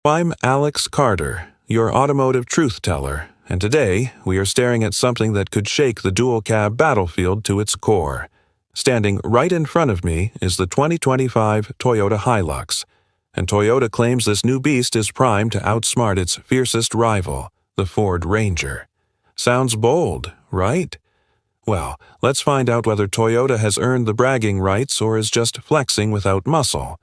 I'm Alex Carter, your automotive truth teller, and today we are staring at something that could shake the dual-cab battlefield to its core. Standing right in front of me is the 2025 Toyota HiLux, and Toyota claims this new beast is primed to outsmart its fiercest rival, the Ford Ranger. Sounds bold, right? Well, let's find out whether Toyota has earned the bragging rights or is just flexing without muscle.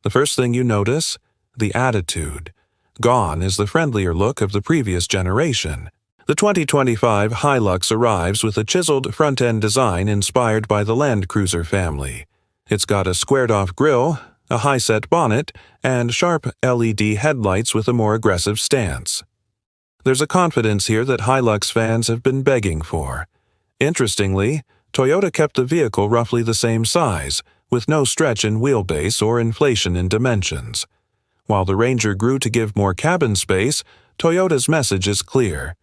The first thing you notice? The attitude. Gone is the friendlier look of the previous generation. The 2025 HiLux arrives with a chiseled front-end design inspired by the Land Cruiser family. It's got a squared-off grille, a high-set bonnet, and sharp LED headlights with a more aggressive stance. There's a confidence here that HiLux fans have been begging for. Interestingly, Toyota kept the vehicle roughly the same size, with no stretch in wheelbase or inflation in dimensions. While the Ranger grew to give more cabin space, Toyota's message is clear.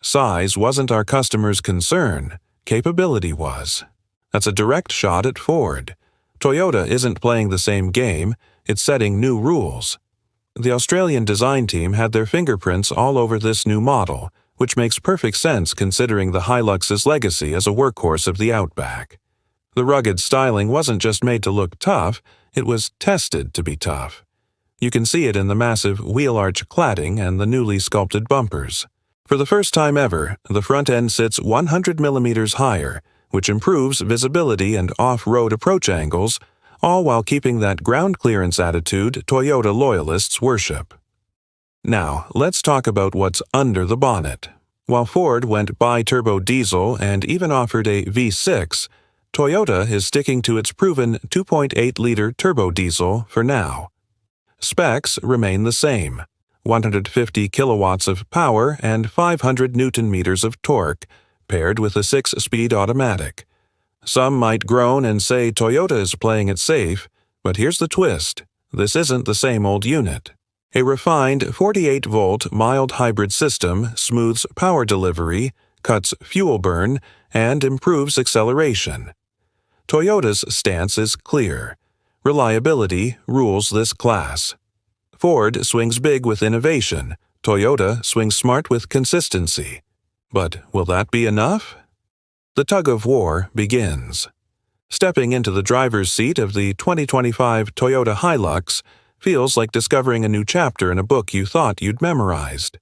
Size wasn't our customer's concern, capability was. That's a direct shot at Ford. Toyota isn't playing the same game, it's setting new rules. The Australian design team had their fingerprints all over this new model, which makes perfect sense considering the HiLux's legacy as a workhorse of the Outback. The rugged styling wasn't just made to look tough, it was tested to be tough. You can see it in the massive wheel arch cladding and the newly sculpted bumpers. For the first time ever, the front end sits 100 millimeters higher, which improves visibility and off-road approach angles, all while keeping that ground clearance attitude Toyota loyalists worship. Now, let's talk about what's under the bonnet. While Ford went bi-turbo diesel and even offered a V6, Toyota is sticking to its proven 2.8-liter turbo diesel for now. Specs remain the same: 150 kilowatts of power and 500 newton-meters of torque, paired with a 6-speed automatic. Some might groan and say Toyota is playing it safe, but here's the twist: this isn't the same old unit. A refined 48-volt mild hybrid system smooths power delivery, cuts fuel burn, and improves acceleration. Toyota's stance is clear. Reliability rules this class. Ford swings big with innovation. Toyota swings smart with consistency. But will that be enough? The tug-of-war begins. Stepping into the driver's seat of the 2025 Toyota HiLux feels like discovering a new chapter in a book you thought you'd memorized.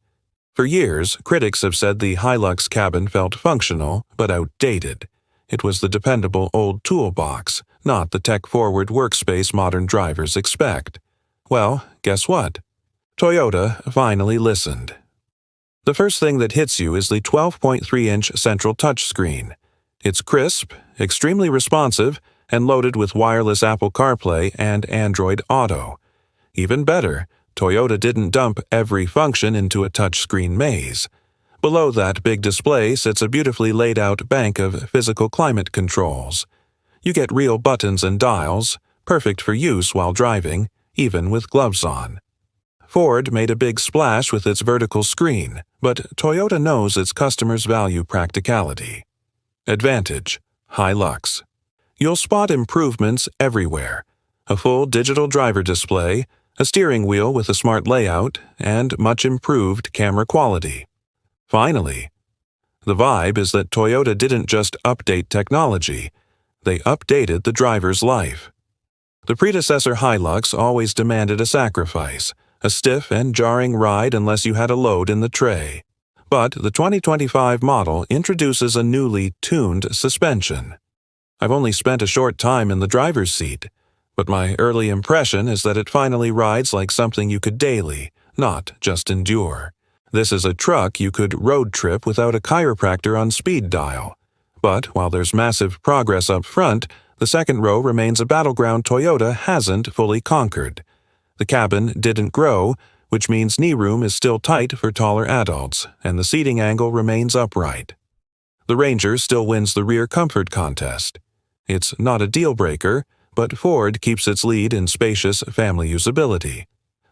For years, critics have said the HiLux cabin felt functional but outdated. It was the dependable old toolbox, not the tech-forward workspace modern drivers expect. Well, guess what? Toyota finally listened. The first thing that hits you is the 12.3-inch central touchscreen. It's crisp, extremely responsive, and loaded with wireless Apple CarPlay and Android Auto. Even better, Toyota didn't dump every function into a touchscreen maze. Below that big display sits a beautifully laid-out bank of physical climate controls. You get real buttons and dials, perfect for use while driving, even with gloves on. Ford made a big splash with its vertical screen, but Toyota knows its customers value practicality. Advantage: HiLux. You'll spot improvements everywhere: a full digital driver display, a steering wheel with a smart layout, and much improved camera quality. Finally, the vibe is that Toyota didn't just update technology, they updated the driver's life. The predecessor HiLux always demanded a sacrifice, a stiff and jarring ride unless you had a load in the tray. But the 2025 model introduces a newly tuned suspension. I've only spent a short time in the driver's seat, but my early impression is that it finally rides like something you could daily, not just endure. This is a truck you could road trip without a chiropractor on speed dial. But while there's massive progress up front, the second row remains a battleground Toyota hasn't fully conquered. The cabin didn't grow, which means knee room is still tight for taller adults, and the seating angle remains upright. The Ranger still wins the rear comfort contest. It's not a deal-breaker, but Ford keeps its lead in spacious family usability.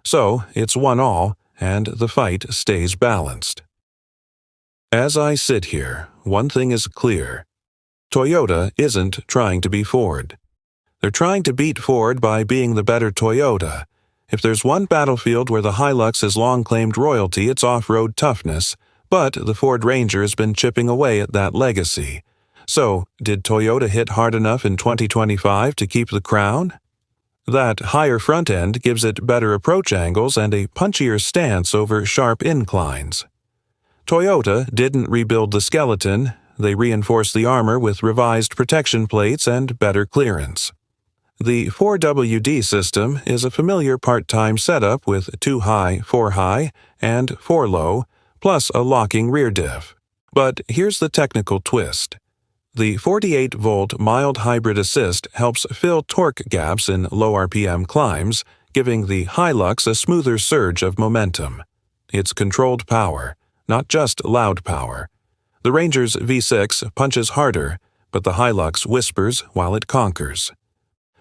So it's 1-1, and the fight stays balanced. As I sit here, one thing is clear. Toyota isn't trying to be Ford. They're trying to beat Ford by being the better Toyota. If there's one battlefield where the HiLux has long claimed royalty, it's off-road toughness, but the Ford Ranger has been chipping away at that legacy. So, did Toyota hit hard enough in 2025 to keep the crown? That higher front end gives it better approach angles and a punchier stance over sharp inclines. Toyota didn't rebuild the skeleton, they reinforced the armor with revised protection plates and better clearance. The 4WD system is a familiar part-time setup with 2 high, 4 high, and 4 low, plus a locking rear diff. But here's the technical twist. The 48-volt mild hybrid assist helps fill torque gaps in low RPM climbs, giving the HiLux a smoother surge of momentum. It's controlled power, not just loud power. The Ranger's V6 punches harder, but the HiLux whispers while it conquers.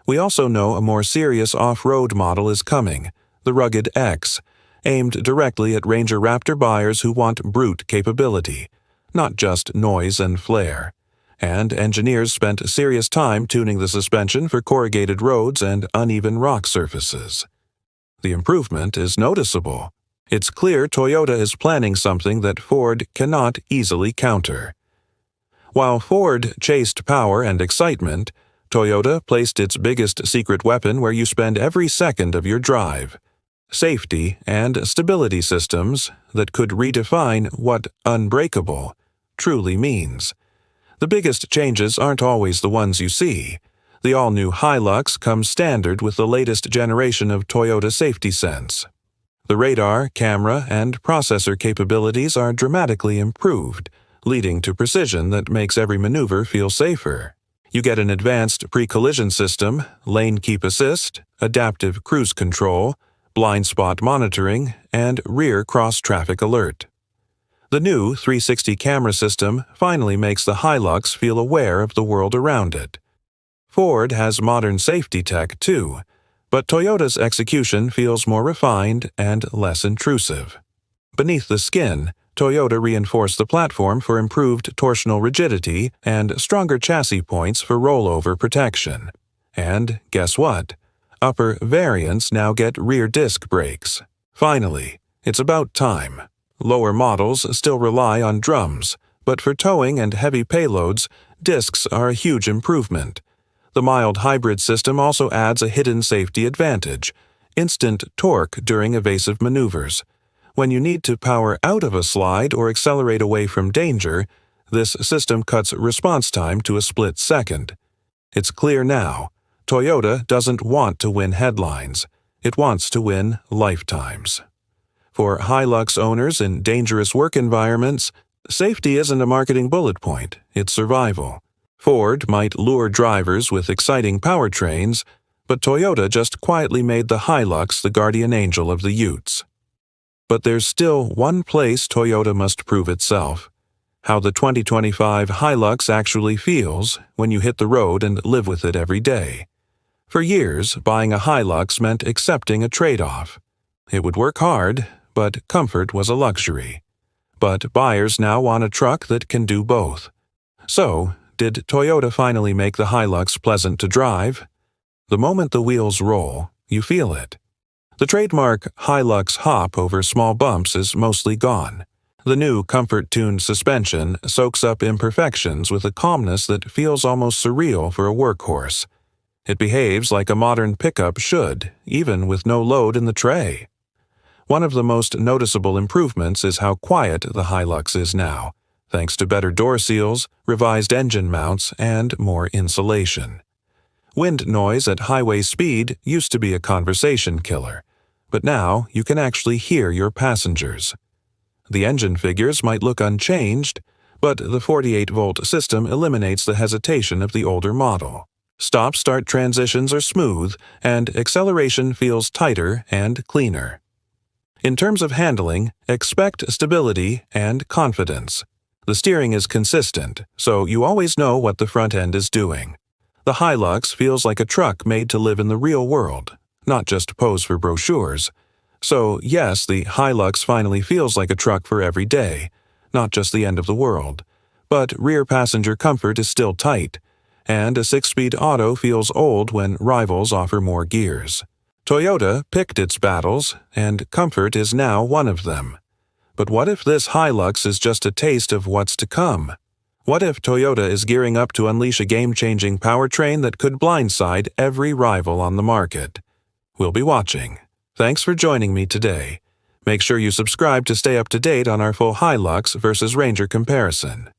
We also know a more serious off-road model is coming, the Rugged X, aimed directly at Ranger Raptor buyers who want brute capability, not just noise and flair. And engineers spent serious time tuning the suspension for corrugated roads and uneven rock surfaces. The improvement is noticeable. It's clear Toyota is planning something that Ford cannot easily counter. While Ford chased power and excitement, Toyota placed its biggest secret weapon where you spend every second of your drive: safety and stability systems that could redefine what unbreakable truly means. The biggest changes aren't always the ones you see. The all-new HiLux comes standard with the latest generation of Toyota Safety Sense. The radar, camera, and processor capabilities are dramatically improved, leading to precision that makes every maneuver feel safer. You get an advanced pre-collision system, lane keep assist, adaptive cruise control, blind spot monitoring, and rear cross-traffic alert. The new 360 camera system finally makes the HiLux feel aware of the world around it. Ford has modern safety tech too, but Toyota's execution feels more refined and less intrusive. Beneath the skin, Toyota reinforced the platform for improved torsional rigidity and stronger chassis points for rollover protection. And guess what? Upper variants now get rear disc brakes. Finally, it's about time. Lower models still rely on drums, but for towing and heavy payloads, discs are a huge improvement. The mild hybrid system also adds a hidden safety advantage: instant torque during evasive maneuvers. When you need to power out of a slide or accelerate away from danger, this system cuts response time to a split second. It's clear now, Toyota doesn't want to win headlines. It wants to win lifetimes. For HiLux owners in dangerous work environments, safety isn't a marketing bullet point, it's survival. Ford might lure drivers with exciting powertrains, but Toyota just quietly made the HiLux the guardian angel of the Utes. But there's still one place Toyota must prove itself: how the 2025 HiLux actually feels when you hit the road and live with it every day. For years, buying a HiLux meant accepting a trade-off. It would work hard, but comfort was a luxury. But buyers now want a truck that can do both. So, did Toyota finally make the HiLux pleasant to drive? The moment the wheels roll, you feel it. The trademark HiLux hop over small bumps is mostly gone. The new comfort-tuned suspension soaks up imperfections with a calmness that feels almost surreal for a workhorse. It behaves like a modern pickup should, even with no load in the tray. One of the most noticeable improvements is how quiet the HiLux is now, thanks to better door seals, revised engine mounts, and more insulation. Wind noise at highway speed used to be a conversation killer, but now you can actually hear your passengers. The engine figures might look unchanged, but the 48-volt system eliminates the hesitation of the older model. Stop-start transitions are smooth, and acceleration feels tighter and cleaner. In terms of handling, expect stability and confidence. The steering is consistent, so you always know what the front end is doing. The HiLux feels like a truck made to live in the real world, not just pose for brochures. So yes, the HiLux finally feels like a truck for every day, not just the end of the world. But rear passenger comfort is still tight, and a 6-speed auto feels old when rivals offer more gears. Toyota picked its battles, and comfort is now one of them. But what if this HiLux is just a taste of what's to come? What if Toyota is gearing up to unleash a game-changing powertrain that could blindside every rival on the market? We'll be watching. Thanks for joining me today. Make sure you subscribe to stay up to date on our full HiLux versus Ranger comparison.